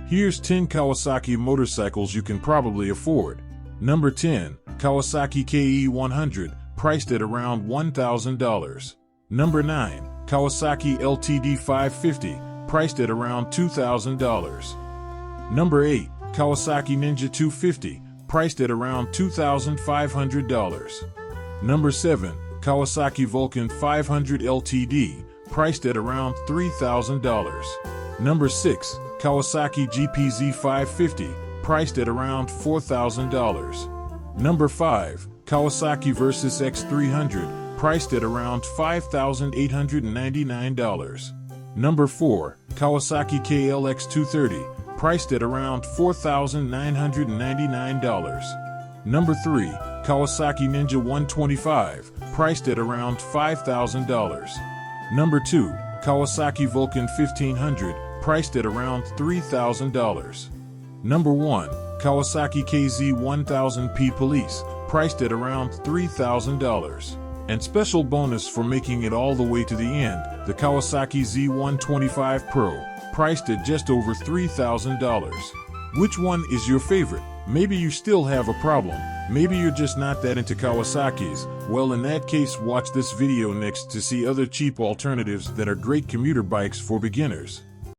Here's 10 Kawasaki motorcycles you can probably afford. Number 10, Kawasaki KE100, priced at around $1,000. Number 9, Kawasaki LTD 550, priced at around $2,000. Number 8, Kawasaki Ninja 250, priced at around $2,500. Number 7, Kawasaki Vulcan 500 LTD, priced at around $3,000. Number 6, Kawasaki GPZ 550, priced at around $4,000. Number 5, Kawasaki Versys X300, priced at around $5,899. Number 4, Kawasaki KLX 230, priced at around $4,999. Number 3, Kawasaki Ninja 125, priced at around $5,000. Number 2, Kawasaki Vulcan 1500, priced at around $3,000. Number 1, Kawasaki KZ 1000P Police, priced at around $3,000. And special bonus for making it all the way to the end, the Kawasaki Z125 Pro, priced at just over $3,000. Which one is your favorite? Maybe you still have a problem. Maybe you're just not that into Kawasaki's. Well, in that case, watch this video next to see other cheap alternatives that are great commuter bikes for beginners.